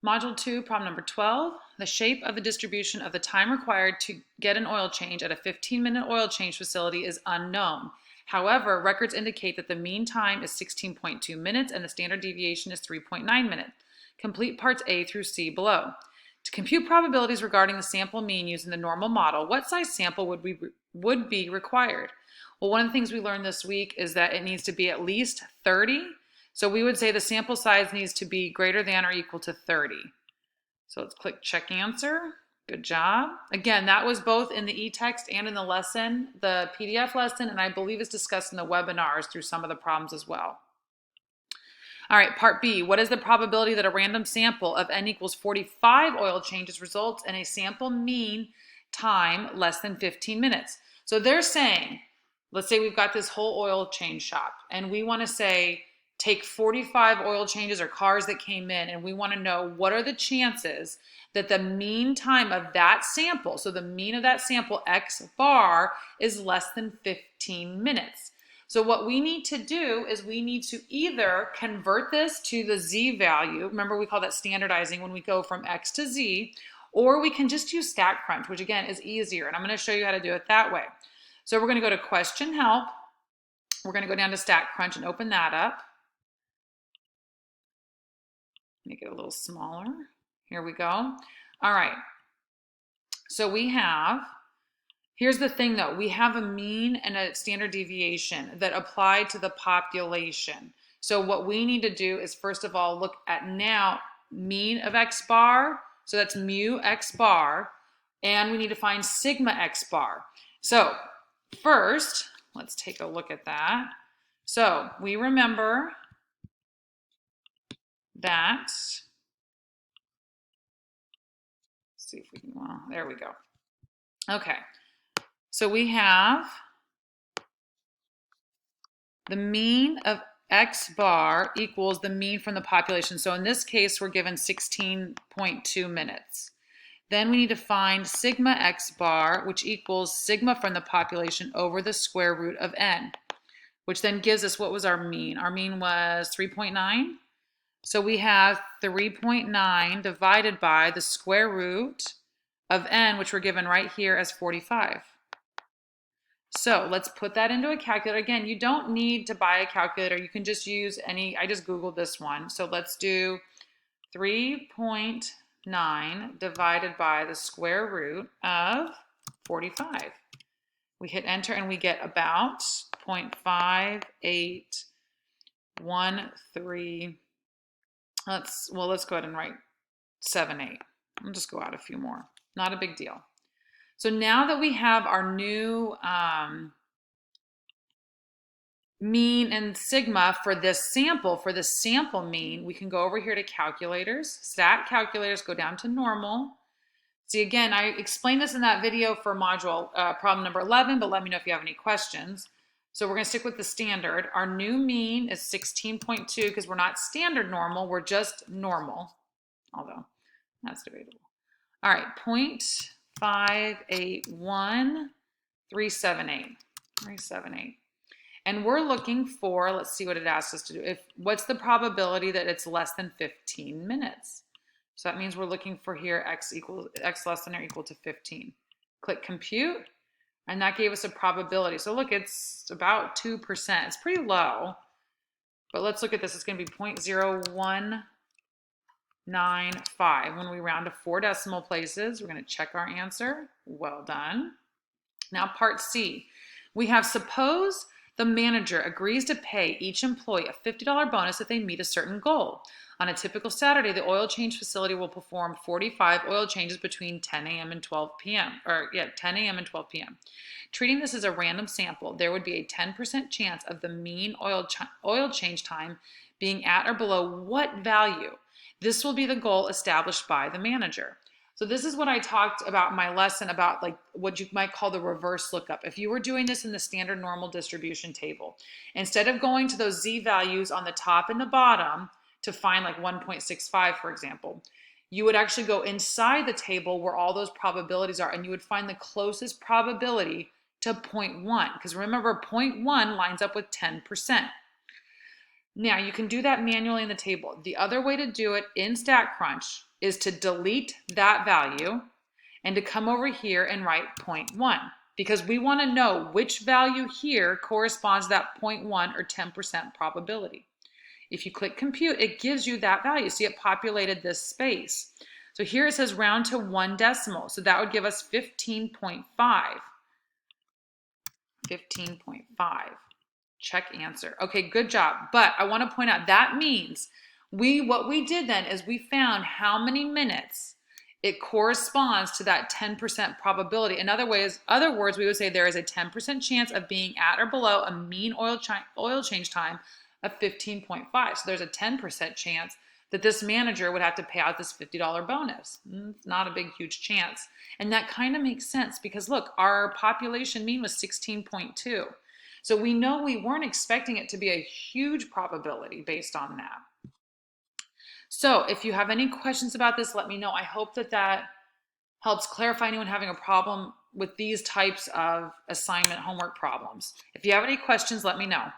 Module 2, problem number 12. The shape of the distribution of the time required to get an oil change at a 15-minute oil change facility is unknown. However, records indicate that the mean time is 16.2 minutes and the standard deviation is 3.9 minutes. Complete parts A through C below. To compute probabilities regarding the sample mean using the normal model, what size sample would be required? Well, one of the things we learned this week is that it needs to be at least 30. So we would say the sample size needs to be greater than or equal to 30. So let's click check answer. Good job. Again, that was both in the e-text and in the lesson, the PDF lesson, and I believe it's discussed in the webinars through some of the problems as well. All right, part B, what is the probability that a random sample of n equals 45 oil changes results in a sample mean time less than 15 minutes? So they're saying, let's say we've got this whole oil change shop and we want to say, take 45 oil changes or cars that came in, and we want to know what are the chances that the mean time of that sample, so the mean of that sample, X bar, is less than 15 minutes. So what we need to do is we need to either convert this to the Z value. Remember, we call that standardizing when we go from X to Z, or we can just use StatCrunch, which again is easier. And I'm going to show you how to do it that way. So we're going to go to question help. We're going to go down to StatCrunch and open that up. Make it a little smaller. Here we go. All right. So we have, here's the thing though, we have a mean and a standard deviation that apply to the population. So what we need to do is first of all look at now mean of X bar. So that's mu X bar. And we need to find sigma X bar. So first, let's take a look at that. So we remember that, let's see if we can, well, there we go. Okay, so we have the mean of X bar equals the mean from the population. So in this case, we're given 16.2 minutes. Then we need to find sigma X bar, which equals sigma from the population over the square root of n, which then gives us, what was our mean? Our mean was 3.9. So we have 3.9 divided by the square root of n, which we're given right here as 45. So let's put that into a calculator. Again, you don't need to buy a calculator. You can just use any, I just Googled this one. So let's do 3.9 divided by the square root of 45. We hit enter and we get about 0.5813. Let's go ahead and write 78. I'll just go out a few more. Not a big deal. So now that we have our new mean and sigma for this sample mean, we can go over here to calculators, stat calculators, go down to normal. See, again, I explained this in that video for module problem number 11, but let me know if you have any questions. So we're going to stick with the standard. Our new mean is 16.2 because we're not standard normal, we're just normal, although that's debatable. All right, 0.581378. And we're looking for, let's see what it asks us to do. What's the probability that it's less than 15 minutes? So that means we're looking for here x less than or equal to 15. Click compute. And that gave us a probability. So look, it's about 2%. It's pretty low. But let's look at this. It's going to be 0.0195. When we round to 4 decimal places, we're going to check our answer. Well done. Now part C. We have suppose the manager agrees to pay each employee a $50 bonus if they meet a certain goal. On a typical Saturday, the oil change facility will perform 45 oil changes between 10 a.m. and 12 p.m. 10 a.m. and 12 p.m. Treating this as a random sample, there would be a 10% chance of the mean oil change time being at or below what value? This will be the goal established by the manager. So this is what I talked about in my lesson about, like what you might call the reverse lookup. If you were doing this in the standard normal distribution table, instead of going to those Z values on the top and the bottom to find like 1.65, for example, you would actually go inside the table where all those probabilities are, and you would find the closest probability to 0.1. Because remember, 0.1 lines up with 10%. Now you can do that manually in the table. The other way to do it in StatCrunch is to delete that value and to come over here and write 0.1 because we want to know which value here corresponds to that 0.1 or 10% probability. If you click compute, it gives you that value. See, it populated this space. So here it says round to 1 decimal. So that would give us 15.5. 15.5. Check answer. Okay, good job. But I want to point out that means what we did then is we found how many minutes it corresponds to that 10% probability. In other words, we would say there is a 10% chance of being at or below a mean oil change time of 15.5. So there's a 10% chance that this manager would have to pay out this $50 bonus. It's not a big, huge chance. And that kind of makes sense because look, our population mean was 16.2. So we know we weren't expecting it to be a huge probability based on that. So if you have any questions about this, let me know. I hope that helps clarify anyone having a problem with these types of assignment homework problems. If you have any questions, let me know.